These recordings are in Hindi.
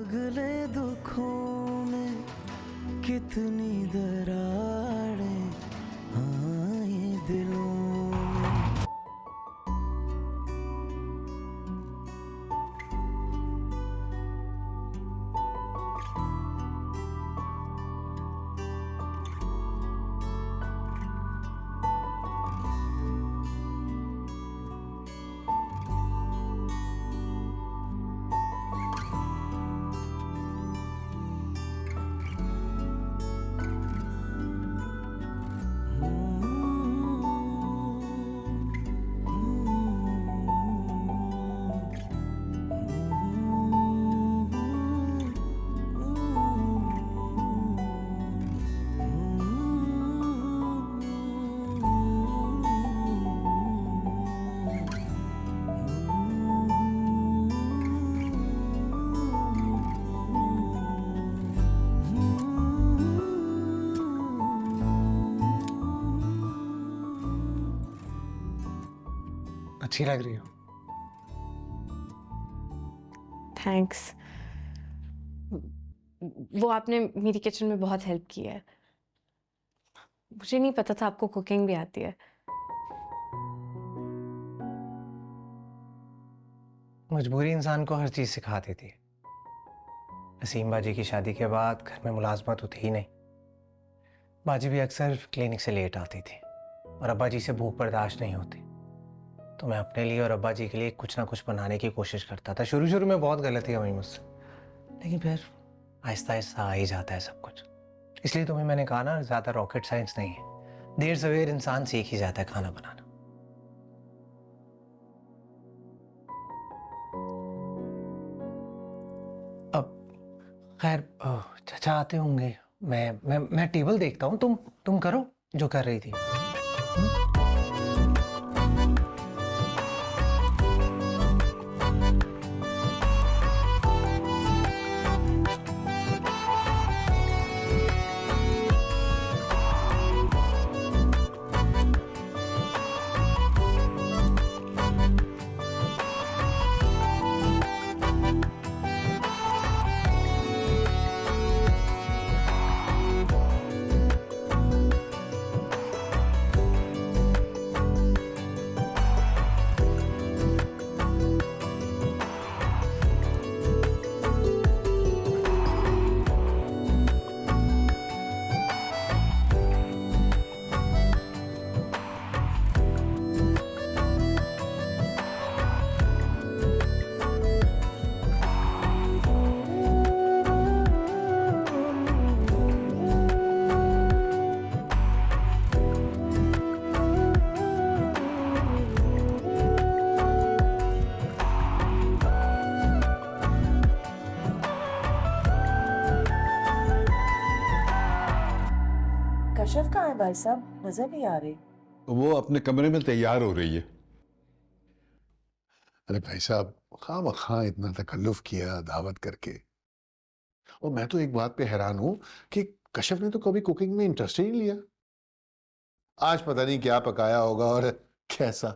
अगले दुखों में कितनी दरारें आए दिलों में। अच्छी लग रही हो। थैंक्स। वो आपने मेरी किचन में बहुत हेल्प की है। मुझे नहीं पता था आपको कुकिंग भी आती है। मजबूरी इंसान को हर चीज सिखा देती है। नसीम बाजी की शादी के बाद घर में मुलाजमत तो थी ही नहीं। बाजी भी अक्सर क्लिनिक से लेट आती थी और अब्बा जी से भूख बर्दाश्त नहीं होती, तो मैं अपने लिए और अब्बा जी के लिए कुछ ना कुछ बनाने की कोशिश करता था। शुरू शुरू में बहुत गलतियां हुई मुझसे, लेकिन फिर आहिस्ता आहिस्ता आ ही जाता है सब कुछ। इसलिए तुम्हें मैंने कहा ना, ज़्यादा रॉकेट साइंस नहीं है, देर सवेर इंसान सीख ही जाता है खाना बनाना। अब खैर चाचा आते होंगे, मैं टेबल देखता हूँ, तुम करो जो कर रही थी। कशफ कहाँ है भाई साहब, नजर नहीं आ रही। वो अपने कमरे में तैयार हो रही है। अरे भाई साहब, खामखा इतना तकल्लुफ किया दावत करके। और मैं तो एक बात पे हैरान हूं कि कशफ ने तो कभी कुकिंग में इंटरेस्ट ही नहीं लिया। आज पता नहीं क्या पकाया होगा और कैसा।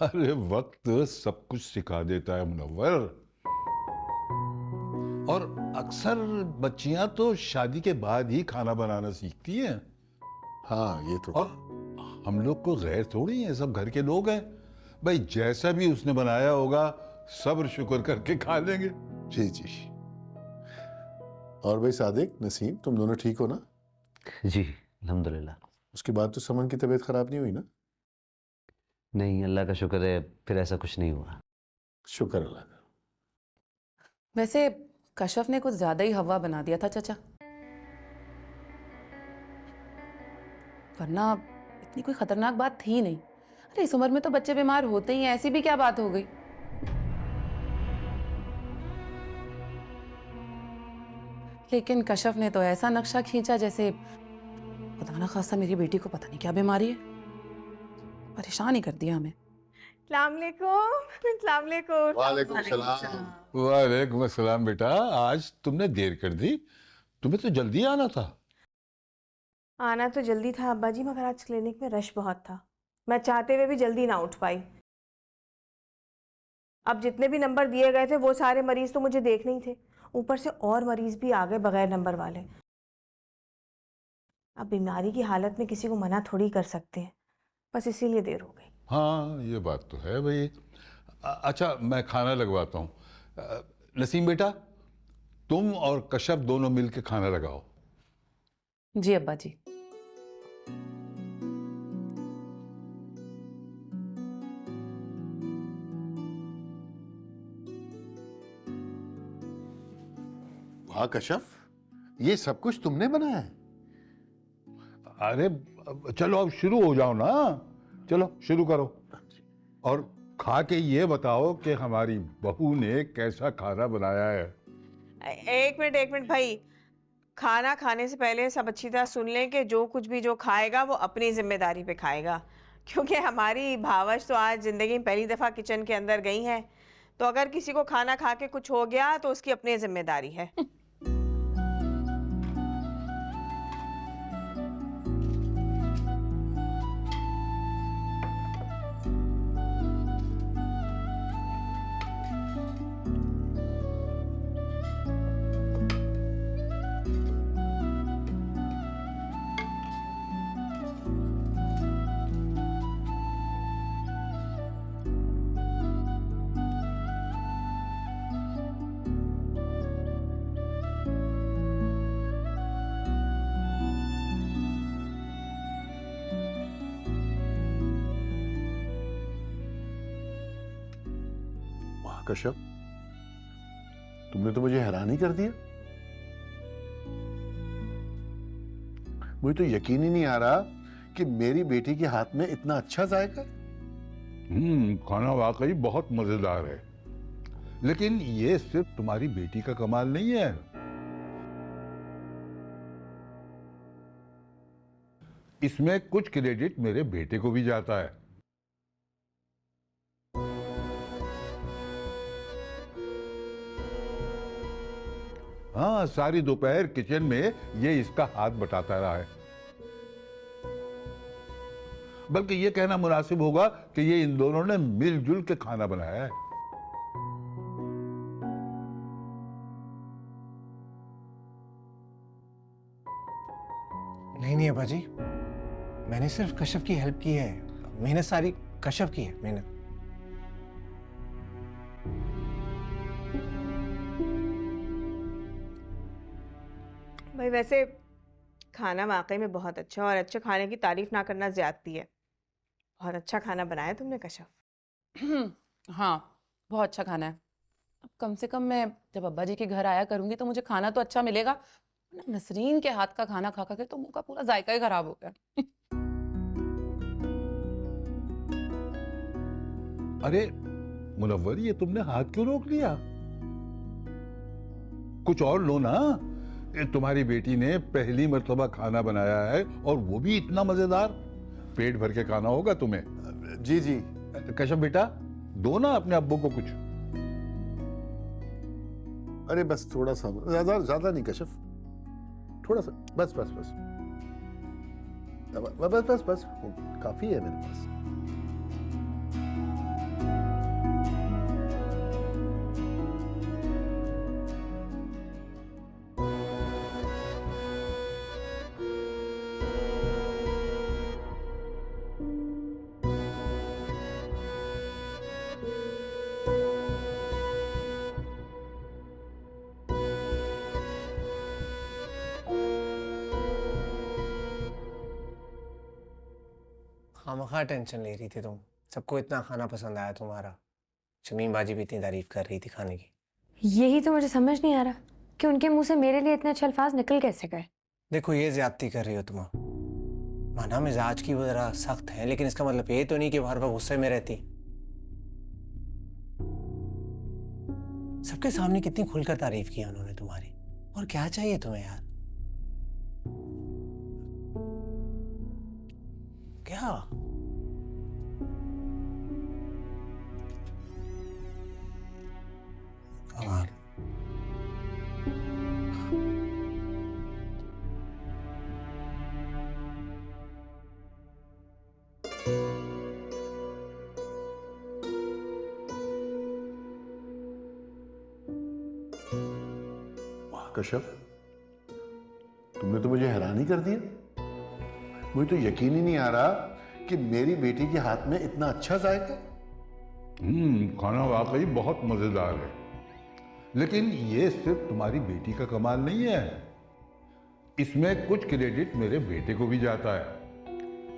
अरे वक्त सब कुछ सिखा देता है मुनव्वर। और अक्सर बच्चियां तो शादी के बाद ही खाना बनाना सीखती हैं। हाँ ये तो। और हम लोग को गैर थोड़ी है, सब घर के लोग हैं भाई। जैसा भी उसने बनाया होगा सब्र शुक्र करके खा लेंगे। जी जी। और भाई सादिक, नसीम, तुम दोनों ठीक हो ना? जी अल्हम्दुलिल्लाह। उसके बाद तो समन की तबीयत खराब नहीं हुई ना? नहीं, अल्लाह का शुक्र है, फिर ऐसा कुछ नहीं हुआ। शुक्र अल्लाह का। वैसे कशफ ने कुछ ज्यादा ही हवा बना दिया था चाचा, वरना इतनी कोई खतरनाक बात थी ही नहीं। अरे इस उम्र में तो बच्चे बीमार होते ही हैं, ऐसी भी क्या बात हो गई। लेकिन कशफ ने तो ऐसा नक्शा खींचा जैसे खुदा ना खास्ता मेरी बेटी को पता नहीं क्या बीमारी है। परेशान ही कर दिया हमें। वालेकुम सलाम। वालेकुम अस्सलाम। बेटा आज तुमने देर कर दी, तुम्हें तो जल्दी आना था। आना तो जल्दी था अब्बा जी, मगर आज क्लिनिक में रश बहुत था। मैं चाहते हुए भी जल्दी ना उठ पाई। अब जितने भी नंबर दिए गए थे वो सारे मरीज तो मुझे देखने ही थे, ऊपर से और मरीज भी आ गए बगैर नंबर वाले। अब बीमारी की हालत में किसी को मना थोड़ी कर सकते हैं, बस इसीलिए देर हो गई। हाँ ये बात तो है भाई। अच्छा मैं खाना लगवाता हूँ। नसीम बेटा, तुम और कश्यप दोनों मिलके खाना लगाओ। जी अब्बा जी। वाह कश्यप, ये सब कुछ तुमने बनाया है? अरे चलो अब शुरू हो जाओ ना, चलो शुरू करो। और खा के ये बताओ कि हमारी बहू ने कैसा खाना बनाया है। एक मिनट भाई, खाना खाने से पहले सब अच्छी तरह सुन लें कि जो कुछ भी जो खाएगा वो अपनी जिम्मेदारी पे खाएगा, क्योंकि हमारी भावच तो आज जिंदगी में पहली दफा किचन के अंदर गई हैं, तो अगर किसी को खाना खा के कुछ हो गया तो उसकी अपनी जिम्मेदारी है। वाह कश्यप, तुमने तो मुझे हैरान ही कर दिया। मुझे तो यकीन ही नहीं आ रहा कि मेरी बेटी के हाथ में इतना अच्छा जायका है। खाना वाकई बहुत मजेदार है, लेकिन ये सिर्फ तुम्हारी बेटी का कमाल नहीं है। इसमें कुछ क्रेडिट मेरे बेटे को भी जाता है। हाँ, सारी दोपहर किचन में ये इसका हाथ बटाता रहा है। बल्कि ये कहना मुनासिब होगा कि ये इन दोनों ने मिलजुल के खाना बनाया है। नहीं अब्बा जी, मैंने सिर्फ कश्यप की हेल्प की है। मेहनत सारी कश्यप की है, मेहनत। भाई वैसे खाना वाकई में बहुत अच्छा, और अच्छे खाने की तारीफ ना करना ज्यादती है। बहुत अच्छा खाना बनाया तुमने कश्यप। हाँ, बहुत अच्छा खाना है। अब कम से कम मैं जब अब्बा जी के घर आया करूंगी तो मुझे खाना तो अच्छा मिलेगा। नसरीन के हाथ का खाना खा खा के तो मुंह का पूरा जायका ही खराब हो गया। अरे मुनव्वर, ये तुमने हाथ क्यों रोक लिया? कुछ और लो ना। ये तुम्हारी बेटी ने पहली मर्तबा खाना बनाया है और वो भी इतना मजेदार। पेट भर के खाना होगा तुम्हें। जी जी। कश्यप बेटा, दो ना अपने अब्बू को कुछ। अरे बस थोड़ा सा, ज्यादा ज्यादा नहीं कश्यप, थोड़ा सा, बस बस बस बस बस बस, काफी है मेरे पास। खामखा टेंशन ले रही थी तुम। सबको इतना खाना पसंद आया तुम्हारा। शमीम बाजी भी इतनी तारीफ कर रही थी खाने की। यही तो मुझे समझ नहीं आ रहा कि उनके मुंह से मेरे लिए इतने अच्छे अल्फाज निकल कैसे गए। देखो, ये ज्यादती कर रही हो तुम। माना मिजाज की वो जरा सख्त है, लेकिन इसका मतलब ये तो नहीं कि वो हर वक्त गुस्से में रहती। सबके सामने कितनी खुलकर तारीफ की उन्होंने तुम्हारी। और क्या चाहिए तुम्हें यार? क्या? कमाल। कश्यप, तुमने तो मुझे हैरान ही कर दिया। मुझे तो यकीन ही नहीं आ रहा कि मेरी बेटी के हाथ में इतना अच्छा जायका। खाना वाकई बहुत मजेदार है, लेकिन ये सिर्फ तुम्हारी बेटी का कमाल नहीं है, इसमें कुछ क्रेडिट मेरे बेटे को भी जाता है।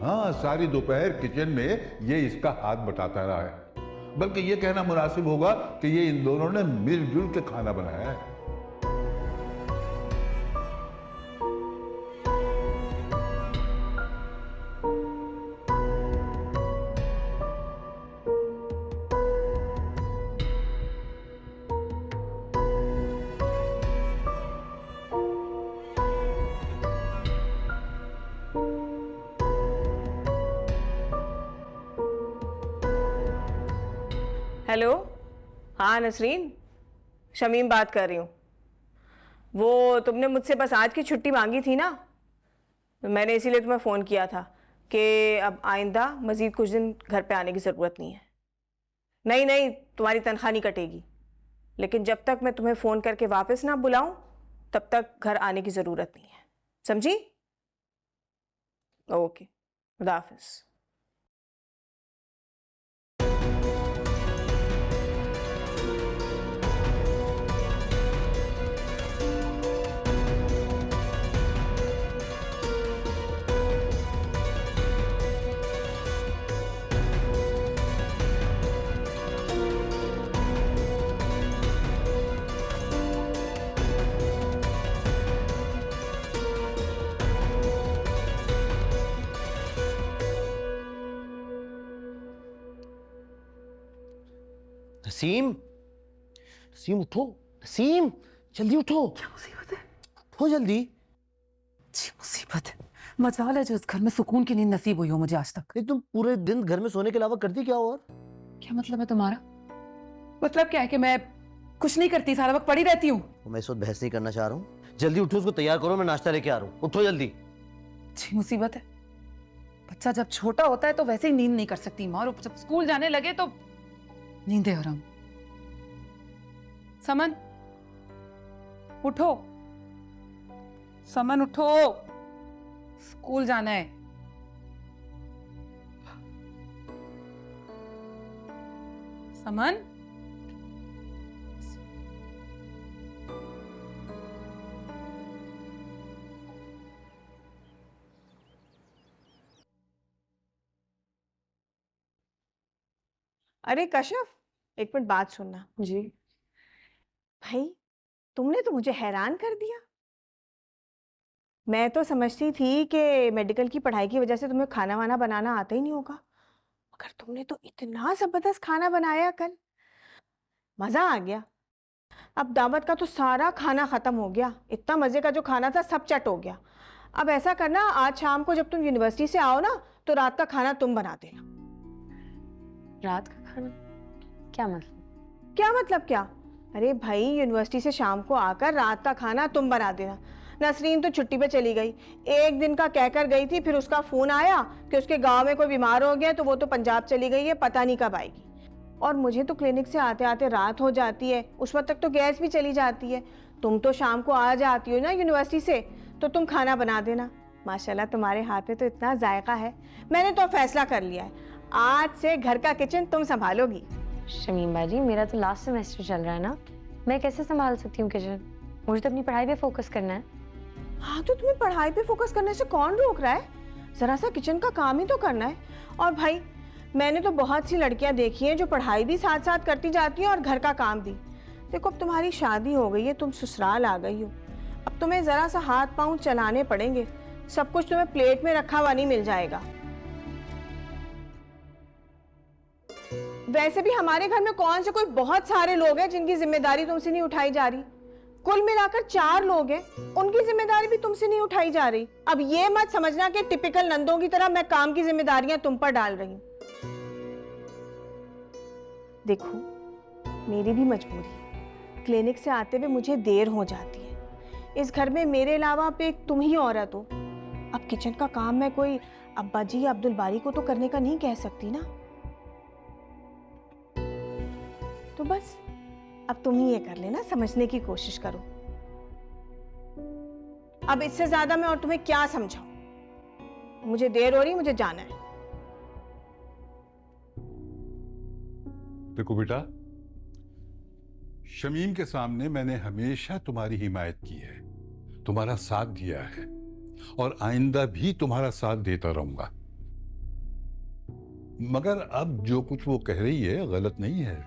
हाँ, सारी दोपहर किचन में ये इसका हाथ बटाता रहा है, बल्कि ये कहना मुनासिब होगा कि ये इन दोनों ने मिलजुल के खाना बनाया है। हेलो, हाँ नसरीन, शमीम बात कर रही हूँ। वो तुमने मुझसे बस आज की छुट्टी मांगी थी ना, मैंने इसीलिए तुम्हें फ़ोन किया था कि अब आइंदा मज़ीद कुछ दिन घर पे आने की ज़रूरत नहीं है। नहीं नहीं, तुम्हारी तनख्वाह नहीं कटेगी, लेकिन जब तक मैं तुम्हें फ़ोन करके वापस ना बुलाऊं तब तक घर आने की ज़रूरत नहीं है, समझी? ओके, खुदा हाफिज़। नसीम, नसीम उठो, नसीम जल्दी उठो। क्या मुसीबत है? उठो जल्दी। अच्छी मुसीबत है, मजाल है जो इस घर में सुकून की नींद नसीब हुई हो मुझे आज तक। नहीं, तुम पूरे दिन घर में सोने के अलावा करती क्या हो? और क्या मतलब है तुम्हारा? मतलब क्या है कि मैं कुछ नहीं करती, सारा वक्त पड़ी रहती हूँ? मैं इस वक्त बहस नहीं करना चाह रहा हूँ। जल्दी उठो, उसको तैयार करो, मैं नाश्ता लेके आ रहा हूँ। उठो जल्दी। अच्छी मुसीबत है, बच्चा जब छोटा होता है तो वैसे ही नींद नहीं कर सकती माँ, और जब स्कूल जाने लगे तो नींदे हराम। समन उठो, समन उठो, स्कूल जाना है। समन, अरे कश्यप, एक मिनट बात सुनना। जी। भाई, तुमने तो मुझे हैरान कर दिया। मैं तो समझती थी कि मेडिकल की पढ़ाई की वजह से तुम्हें खाना वाना बनाना आता ही नहीं होगा, मगर तुमने तो इतना जबरदस्त खाना बनाया कल, मजा आ गया। अब दावत का तो सारा खाना खत्म हो गया, इतना मजे का जो खाना था सब चट हो गया। अब ऐसा करना, आज शाम को जब तुम यूनिवर्सिटी से आओ ना तो रात का खाना तुम बना देना। रात का खाना? क्या मतलब? क्या मतलब क्या? अरे भाई, यूनिवर्सिटी से शाम को आकर रात का खाना तुम बना देना। नसरीन तो छुट्टी पे चली गई, एक दिन का कहकर गई थी, फिर उसका फोन आया कि उसके गांव में कोई बीमार हो गया तो वो तो पंजाब चली गई है, पता नहीं कब आएगी। और मुझे तो क्लिनिक से आते आते रात हो जाती है, उस वक्त तक तो गैस भी चली जाती है। तुम तो शाम को आ जाती हो ना यूनिवर्सिटी से, तो तुम खाना बना देना। माशाल्लाह तुम्हारे हाथ में तो इतना जायका है। मैंने तो फैसला कर लिया है, आज से घर का किचन तुम संभालोगी। शमीम बाजी, मेरा तो लास्ट सेमेस्टर चल रहा है ना, मैं कैसे संभाल सकती हूँ किचन? मुझे तो अपनी पढ़ाई पे फोकस करना है। हाँ, तो तुम्हें पढ़ाई पे फोकस करने से कौन रोक रहा है? जरा सा किचन का काम ही तो करना है। और भाई, मैंने तो बहुत सी लड़कियां देखी हैं जो पढ़ाई भी साथ साथ करती जाती हैं और घर का काम भी। देखो, अब तुम्हारी शादी हो गई है, तुम ससुराल आ गई हो, अब तुम्हें जरा सा हाथ पांव चलाने पड़ेंगे, सब कुछ तुम्हें प्लेट में रखा हुआ नहीं मिल जाएगा। वैसे भी हमारे घर में कौन से कोई बहुत सारे लोग हैं जिनकी जिम्मेदारी तुमसे नहीं उठाई जा रही। कुल मिलाकर 4 लोग हैं, उनकी जिम्मेदारी भी तुमसे नहीं उठाई जा रही। अब ये मत समझना कि टिपिकल नंदों की तरह मैं काम की जिम्मेदारियां तुम पर डाल रही हूं। देखो, मेरी भी मजबूरी, क्लिनिक से आते हुए मुझे देर हो जाती है। इस घर में मेरे अलावा अब एक तुम ही औरत हो। अब किचन का काम मैं कोई अब्बा जी या अब्दुल बारी को तो करने का नहीं कह सकती ना। तो बस अब तुम ही ये कर लेना, समझने की कोशिश करो। अब इससे ज्यादा मैं और तुम्हें क्या समझाऊं? मुझे देर हो रही, मुझे जाना है। देखो बेटा, शमीम के सामने मैंने हमेशा तुम्हारी हिमायत की है, तुम्हारा साथ दिया है और आइंदा भी तुम्हारा साथ देता रहूंगा। मगर अब जो कुछ वो कह रही है गलत नहीं है।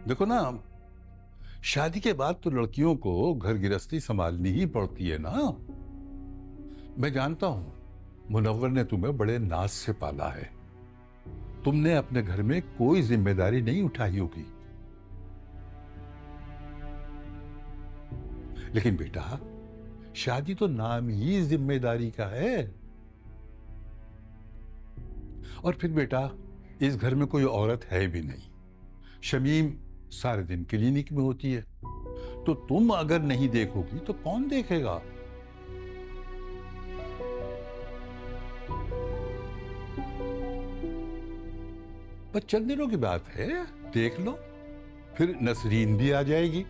देखो ना, शादी के बाद तो लड़कियों को घर गृहस्थी संभालनी ही पड़ती है ना। मैं जानता हूं मुनव्वर ने तुम्हें बड़े नाज से पाला है, तुमने अपने घर में कोई जिम्मेदारी नहीं उठाई होगी। लेकिन बेटा, शादी तो नाम ही जिम्मेदारी का है। और फिर बेटा, इस घर में कोई औरत है भी नहीं। शमीम सारे दिन क्लिनिक में होती है, तो तुम अगर नहीं देखोगी तो कौन देखेगा? बस चंद दिनों की बात है, देख लो, फिर नसरीन भी आ जाएगी।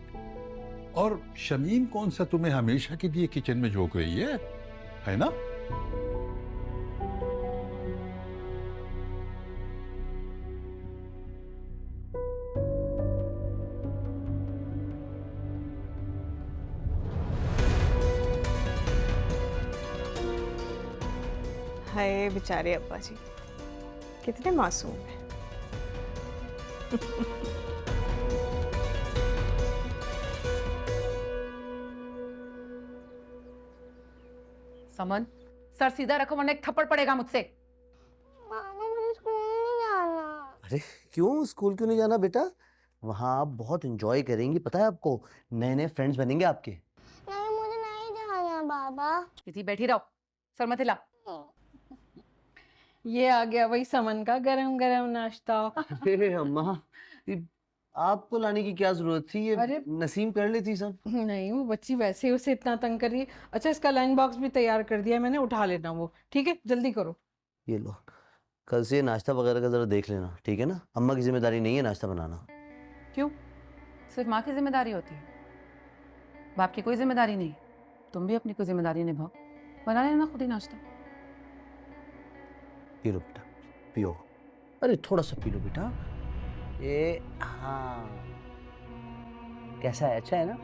और शमीम कौन सा तुम्हें हमेशा के लिए किचन में झोंक रही है ना? हाय बेचारे अब्बा जी, कितने मासूम हैं। समन, सर सीधा रखो वरना एक थप्पड़ पड़ेगा मुझसे। मामा मुझे स्कूल नहीं जाना। अरे क्यों स्कूल क्यों नहीं जाना बेटा? वहाँ आप बहुत एंजॉय करेंगी, पता है आपको, नए नए फ्रेंड्स बनेंगे आपके। नहीं मुझे नहीं जाना बाबा। इधर बैठी रहो, सर मत हिला। ये आ गया वही समन का गरम गरम नाश्ता। अरे अम्मा, ये आपको लाने की क्या जरूरत थी? ये अरे नसीम कर लेती सब। नहीं, वो बच्ची वैसे ही उसे इतना तंग कर रही है। अच्छा, इसका लंच बॉक्स भी तैयार कर दिया है मैंने, उठा लेना वो। ठीक है, जल्दी करो। ये लो, कल से नाश्ता वगैरह का जरा देख लेना, ठीक है ना? अम्मा की जिम्मेदारी नहीं है नाश्ता बनाना। क्यों? सिर्फ माँ की जिम्मेदारी होती है, बाप की कोई जिम्मेदारी नहीं? तुम भी अपनी कोई जिम्मेदारी निभाओ, बना लेना खुद ही नाश्ता। पी लो बेटा, पियो। अरे थोड़ा सा पी लो बेटा। ये हाँ, कैसा है? अच्छा है ना?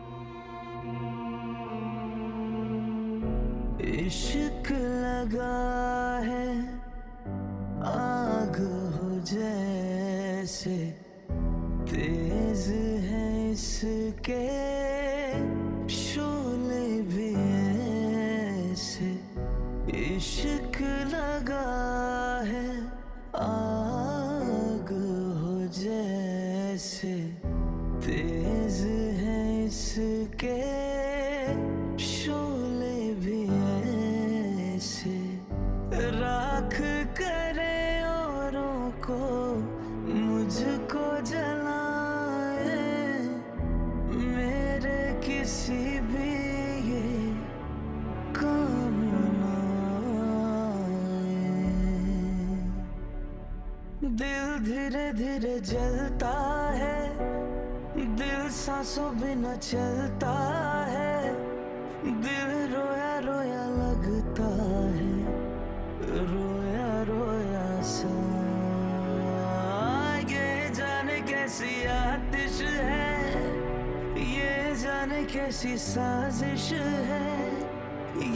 इश्क लगा है आग हो जैसे, तेज है इसके शोले भी ऐसे। इश्क लगा है आग हो जैसे, तेज है इसके शोले भी ऐसे। राख करे औरों को, मुझको जलाए, मेरे किसी भी ये काम ना आए। दिल धीरे धीरे जलता है, दिल सांसों बिना चलता है, दिल रोया रोया लगता है, रोया रोया सा। ये जाने कैसी आतिश है, ये जाने कैसी साजिश है,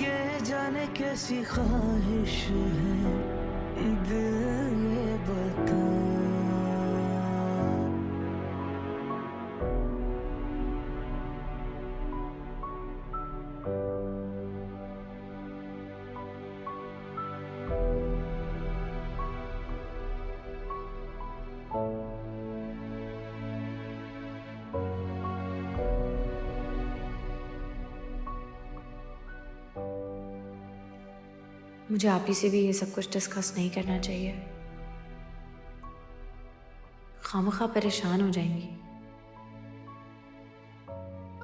ये जाने कैसी ख्वाहिश है, दिल ये बता। मुझे आप ही से भी ये सब कुछ डिस्कस नहीं करना चाहिए, खामखा परेशान हो जाएंगी।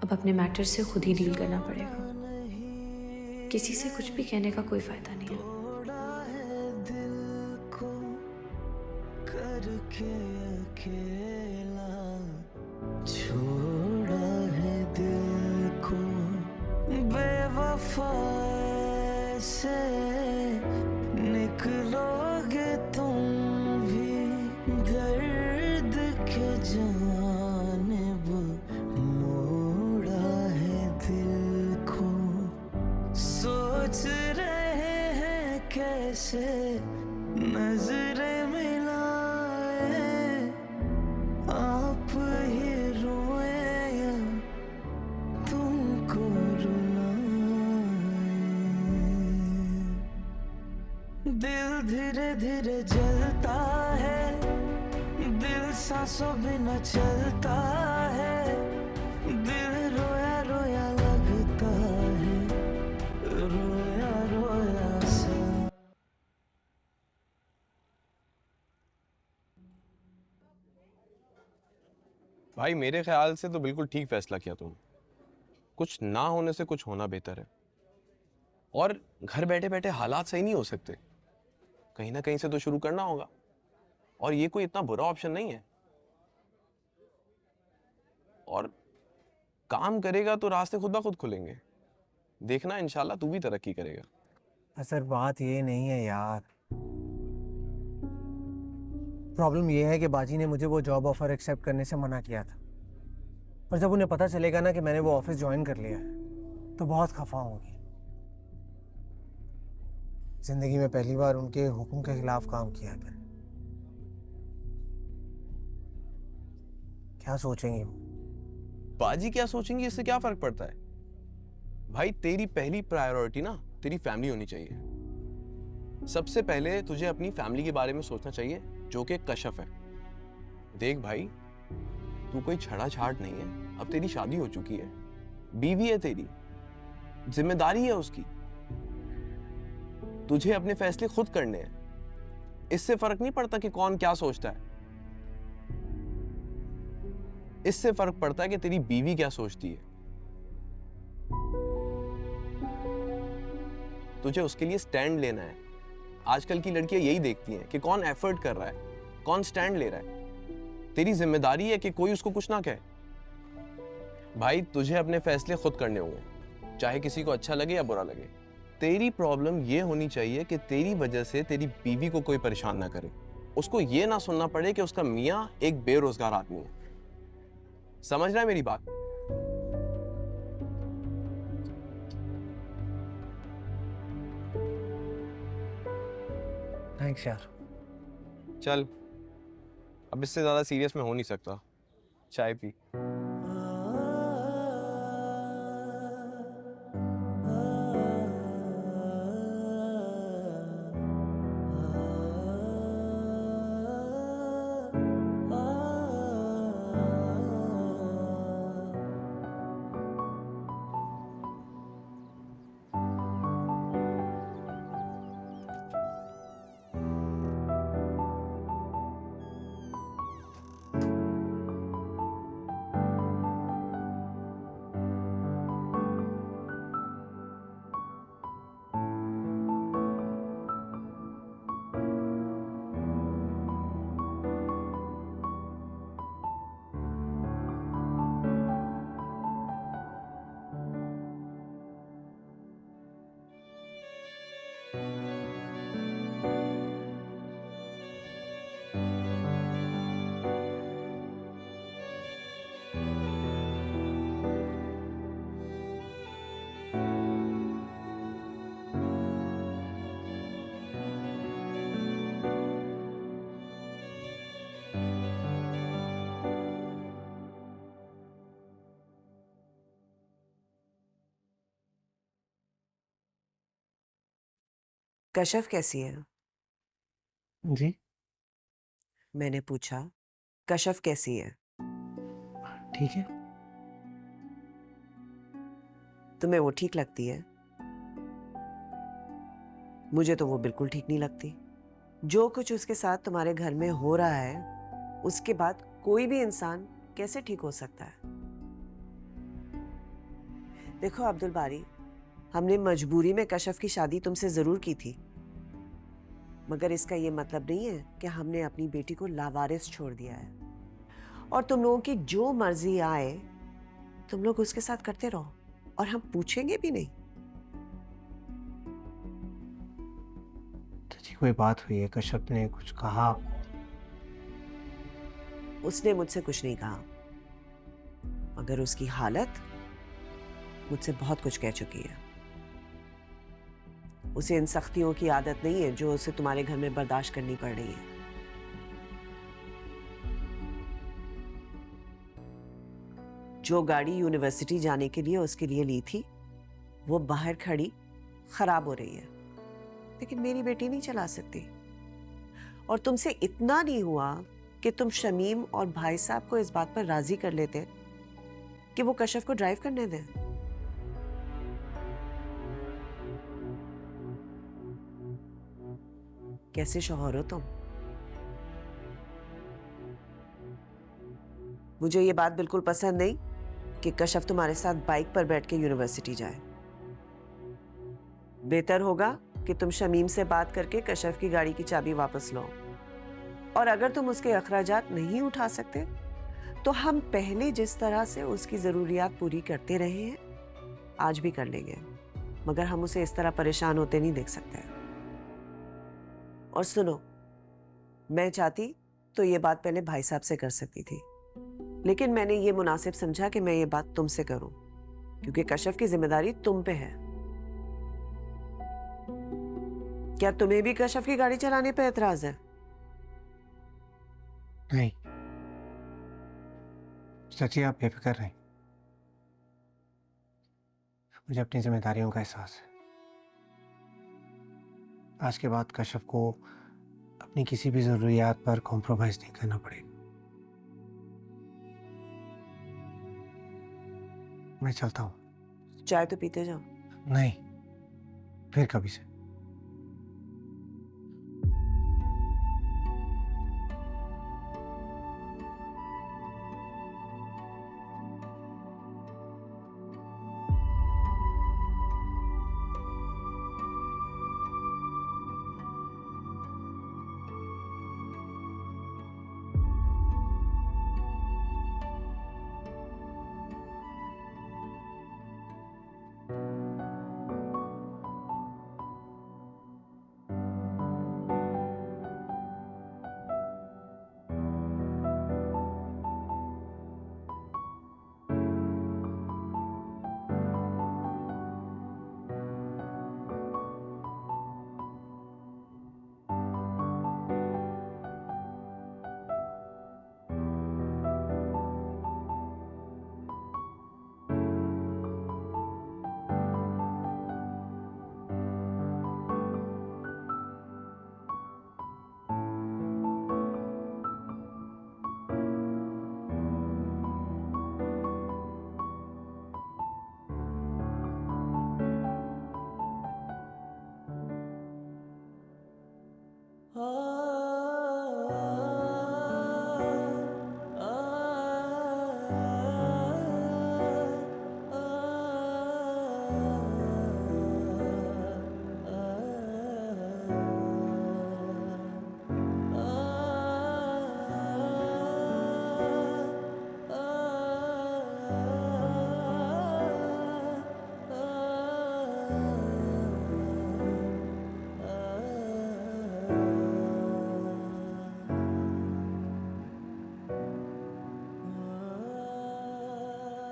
अब अपने मैटर से खुद ही डील करना पड़ेगा, किसी से कुछ भी कहने का कोई फायदा नहीं है। दिल को करके अकेला जानिब मोड़ा है दिल को, सोच रहे हैं कैसे नजरें मिलाए, आप ही रोए या तुमको रुलाए। दिल धीरे धीरे जलता है, दिल सांसों बिना चलता है, दिल रोया रोया लगता है, रोया रोया सा। भाई मेरे ख्याल से तो बिल्कुल ठीक फैसला किया तुमने। कुछ ना होने से कुछ होना बेहतर है। और घर बैठे बैठे हालात सही नहीं हो सकते, कहीं ना कहीं से तो शुरू करना होगा। और ये कोई इतना बुरा ऑप्शन नहीं है। और काम करेगा तो रास्ते खुद ब खुद खुलेंगे। देखना इंशाल्लाह तू भी तरक्की करेगा। सर बात ये नहीं है यार, प्रॉब्लम ये है कि बाजी ने मुझे वो जॉब ऑफर एक्सेप्ट करने से मना किया था, और जब उन्हें पता चलेगा ना कि मैंने वो ऑफिस ज्वाइन कर लिया है तो बहुत खफा होंगी। जिंदगी में पहली बार उनके हुक्म के खिलाफ काम किया है। क्या सोचेंगे वो? बाजी क्या सोचेंगी इससे क्या फर्क पड़ता है भाई। तेरी पहली प्रायोरिटी ना तेरी फैमिली होनी चाहिए। सबसे पहले तुझे अपनी फैमिली के बारे में सोचना चाहिए, जो कि कशफ है। देख भाई, तू कोई छड़ा छाट नहीं है, अब तेरी शादी हो चुकी है, बीवी है तेरी, जिम्मेदारी है उसकी। तुझे अपने फैसले खुद करने हैं। इससे फर्क नहीं पड़ता कि कौन क्या सोचता है। इससे फर्क पड़ता है कि तेरी बीवी क्या सोचती है। तुझे उसके लिए स्टैंड लेना है। आजकल की लड़कियां यही देखती हैं कि कौन एफर्ट कर रहा है, कौन स्टैंड ले रहा है। तेरी जिम्मेदारी है कि कोई उसको कुछ ना कहे। भाई तुझे अपने फैसले खुद करने होंगे, चाहे किसी को अच्छा लगे या बुरा लगे। तेरी प्रॉब्लम ये होनी चाहिए कि तेरी वजह से तेरी बीवी को कोई परेशान ना करे, उसको ये ना सुनना पड़े कि उसका मियां एक बेरोजगार आदमी है। समझ रहा है मेरी बात? थैंक्स यार। चल, अब इससे ज्यादा सीरियस में हो नहीं सकता। चाय पी। कशफ कैसी है? जी मैंने पूछा, कशफ कैसी है? ठीक है। तुम्हें वो ठीक लगती है? मुझे तो वो बिल्कुल ठीक नहीं लगती। जो कुछ उसके साथ तुम्हारे घर में हो रहा है, उसके बाद कोई भी इंसान कैसे ठीक हो सकता है? देखो अब्दुल बारी, हमने मजबूरी में कशफ की शादी तुमसे जरूर की थी, मगर इसका ये मतलब नहीं है कि हमने अपनी बेटी को लावारिस छोड़ दिया है। और तुम लोगों की जो मर्जी आए तुम लोग उसके साथ करते रहो, और हम पूछेंगे भी नहीं। कोई बात हुई है? कश्यप ने कुछ कहा? उसने मुझसे कुछ नहीं कहा, मगर उसकी हालत मुझसे बहुत कुछ कह चुकी है। उसे इन सख्तियों की आदत नहीं है जो उसे तुम्हारे घर में बर्दाश्त करनी पड़ रही है। जो गाड़ी यूनिवर्सिटी जाने के लिए उसके लिए ली थी, वो बाहर खड़ी खराब हो रही है, लेकिन मेरी बेटी नहीं चला सकती। और तुमसे इतना नहीं हुआ कि तुम शमीम और भाई साहब को इस बात पर राजी कर लेते कि वो कशफ को ड्राइव करने दें। कैसे शौहर हो तुम? मुझे ये बात बिल्कुल पसंद नहीं कि कशफ तुम्हारे साथ बाइक पर बैठ के यूनिवर्सिटी जाए। बेहतर होगा कि तुम शमीम से बात करके कशफ की गाड़ी की चाबी वापस लो। और अगर तुम उसके अखराजात नहीं उठा सकते तो हम पहले जिस तरह से उसकी जरूरियात पूरी करते रहे हैं आज भी कर लेंगे, मगर हम उसे इस तरह परेशान होते नहीं देख सकते। और सुनो, मैं चाहती तो ये बात पहले भाई साहब से कर सकती थी, लेकिन मैंने ये मुनासिब समझा कि मैं ये बात तुमसे करूं, क्योंकि कशफ की जिम्मेदारी तुम पे है। क्या तुम्हें भी कशफ की गाड़ी चलाने पे एतराज है? नहीं सच्ची, आप बेफिक्र रहें। मुझे अपनी जिम्मेदारियों का एहसास है। आज के बाद कशफ को अपनी किसी भी जरूरियात पर कॉम्प्रोमाइज नहीं करना पड़ेगा। मैं चलता हूँ। चाय तो पीते जाओ। नहीं, फिर कभी से।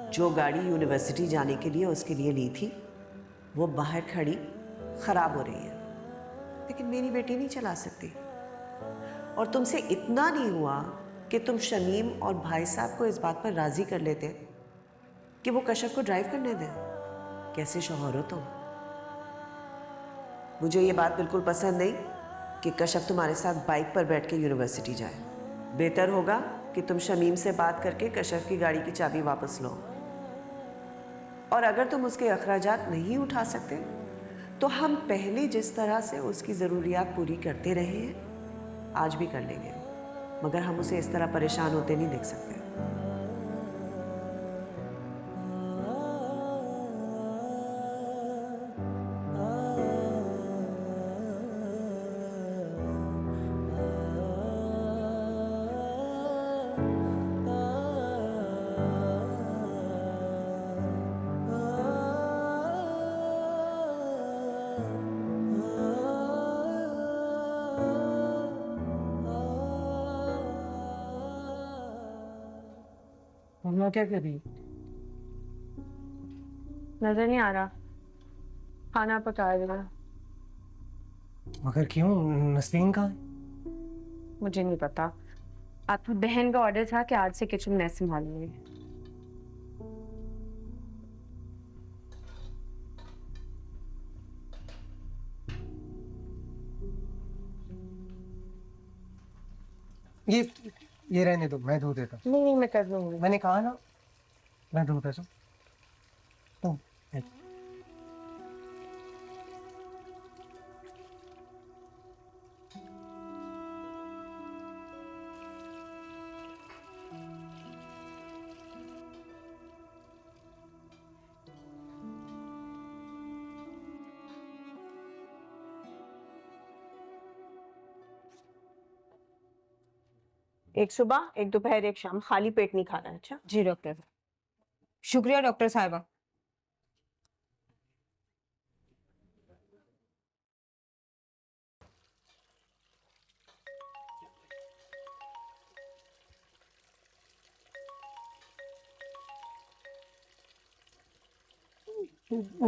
जो गाड़ी यूनिवर्सिटी जाने के लिए उसके लिए ली थी, वो बाहर खड़ी खराब हो रही है, लेकिन मेरी बेटी नहीं चला सकती। और तुमसे इतना नहीं हुआ कि तुम शमीम और भाई साहब को इस बात पर राजी कर लेते कि वो कशफ को ड्राइव करने दें। कैसे शौहर हो तुम? मुझे ये बात बिल्कुल पसंद नहीं कि कशफ तुम्हारे साथ बाइक पर बैठ के यूनिवर्सिटी जाए। बेहतर होगा कि तुम शमीम से बात करके कशफ की गाड़ी की चाबी वापस लो। और अगर तुम उसके अखराजात नहीं उठा सकते तो हम पहले जिस तरह से उसकी ज़रूरियात पूरी करते रहे हैं आज भी कर लेंगे, मगर हम उसे इस तरह परेशान होते नहीं देख सकते। मम्मा क्या कर रही? नजर नहीं आ रहा, खाना पका रही है। मगर क्यों? नसरीन कहाँ है? मुझे नहीं पता, आपकी बहन का ऑर्डर था कि आज से किचन मैं संभालूंगी। ये रहने दो, मैं धो देता हूँ। नहीं मैं कर लूंगी। मैंने कहा ना, मैं धो देता हूँ। तुम एक सुबह, एक दोपहर, एक शाम, खाली पेट नहीं खाना। अच्छा जी डॉक्टर। शुक्रिया डॉक्टर साहिबा।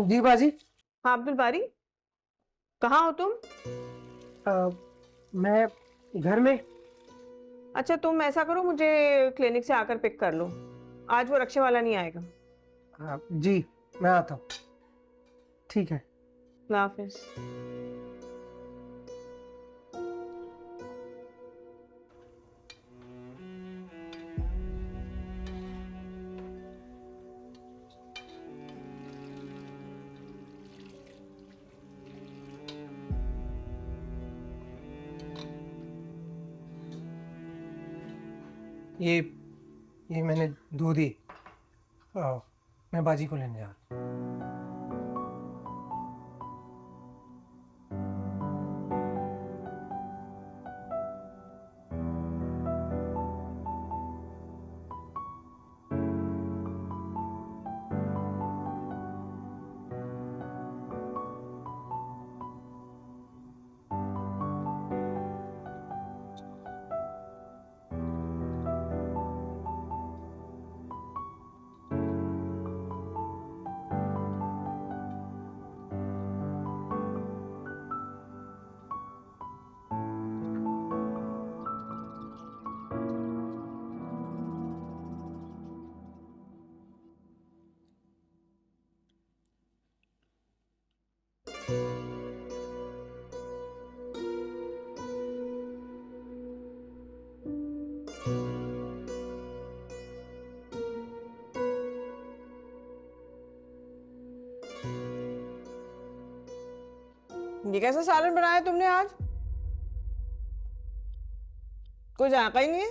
जी बाजी। हाँ अब्दुल बारी, कहाँ हो तुम? मैं घर में। अच्छा तुम ऐसा करो, मुझे क्लिनिक से आकर पिक कर लो, आज वो रक्षे वाला नहीं आएगा। जी मैं आता हूँ। ठीक है। अल्लाह हाफिज। ये मैंने धो दी। मैं बाजी को लेने जा रहा हूँ। ये कैसा सालन बनाया तुमने आज? कोई जायका ही नहीं है।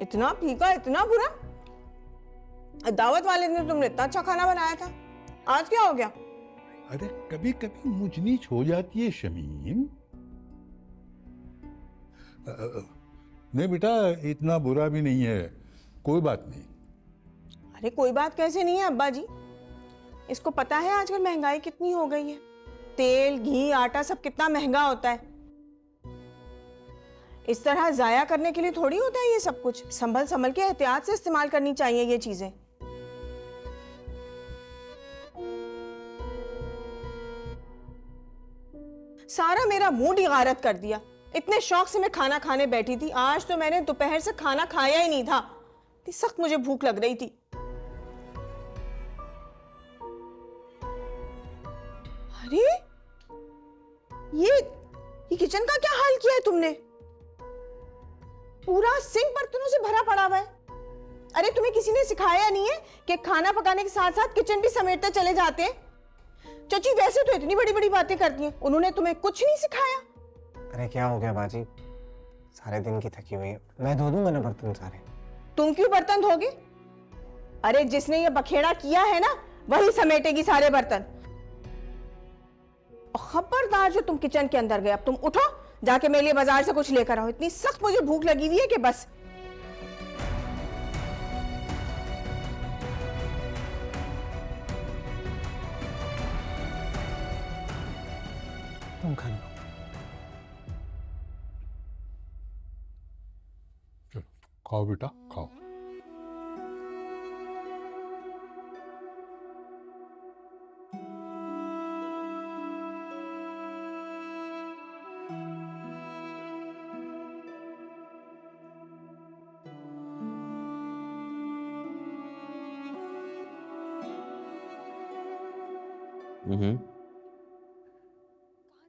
इतना फीका, इतना बुरा। दावत वाले दिन तुमने इतना अच्छा खाना बनाया था, आज क्या हो गया? अरे कभी कभी मुझ नीच हो जाती है शमीम। नहीं बेटा, इतना बुरा भी नहीं है, कोई बात नहीं। अरे कोई बात कैसे नहीं है अब्बा जी, इसको पता है आजकल महंगाई कितनी हो गई है, तेल घी आटा सब कितना महंगा होता है। इस तरह जाया करने के लिए थोड़ी होता है ये सब कुछ, संभल संभल के एहतियात से इस्तेमाल करनी चाहिए ये चीजें। सारा मेरा मूड ही गारत कर दिया। इतने शौक से मैं खाना खाने बैठी थी, आज तो मैंने दोपहर से खाना खाया ही नहीं था, इतनी सख्त मुझे भूख लग रही थी। अरे ये किचन का क्या हाल किया है तुमने? पूरा सिंक बर्तनों से भरा पड़ा हुआ है। अरे तुम्हें किसी ने सिखाया नहीं है कि खाना पकाने के साथ साथ किचन भी समेटते चले जाते हैं? चाची वैसे तो इतनी बड़ी बड़ी बातें करती हैं, उन्होंने तुम्हें कुछ नहीं सिखाया? अरे क्या हो गया बाजी, सारे दिन की थकी हुई है, मैं धो दूंगा ना बर्तन सारे। तुम क्यों बर्तन धोगे? अरे जिसने ये बखेड़ा किया है ना, वही समेटेगी सारे बर्तन। खबरदार जो तुम किचन के अंदर गए, अब तुम उठो, जाके मेरे लिए बाजार से कुछ लेकर आओ। इतनी सख्त मुझे भूख लगी हुई है कि बस। तुम खा लो। खाओ बेटा खाओ।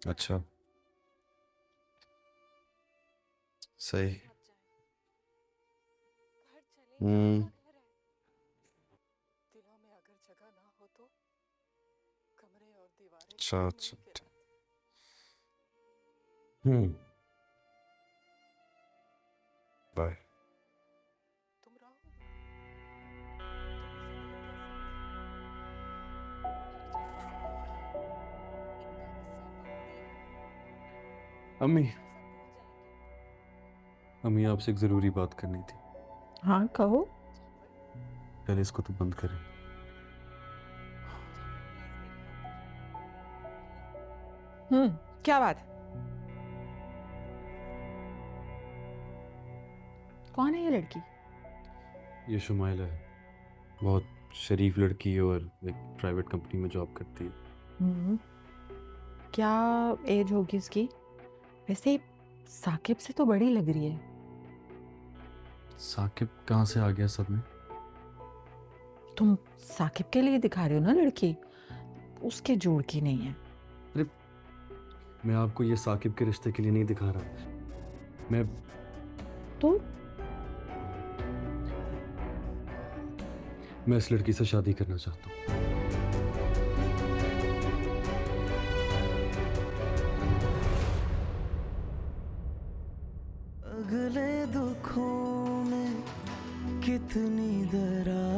अच्छा, सही। अच्छा अच्छा। बाय। अम्मी, अम्मी आपसे एक जरूरी बात करनी थी। हाँ कहो। पहले इसको तो बंद करें। क्या बात? कौन है ये लड़की? ये शुमाइला है, बहुत शरीफ लड़की है और एक प्राइवेट कंपनी में जॉब करती है। क्या एज होगी इसकी? वैसे साकिब से तो बड़ी लग रही है। साकिब कहाँ से आ गया सब में? तुम साकिब के लिए दिखा रहे हो ना लड़की, उसके जोड़ की नहीं है। अरे मैं आपको ये साकिब के रिश्ते के लिए नहीं दिखा रहा। मैं इस लड़की से शादी करना चाहता हूँ। अगले दुखों में कितनी दरार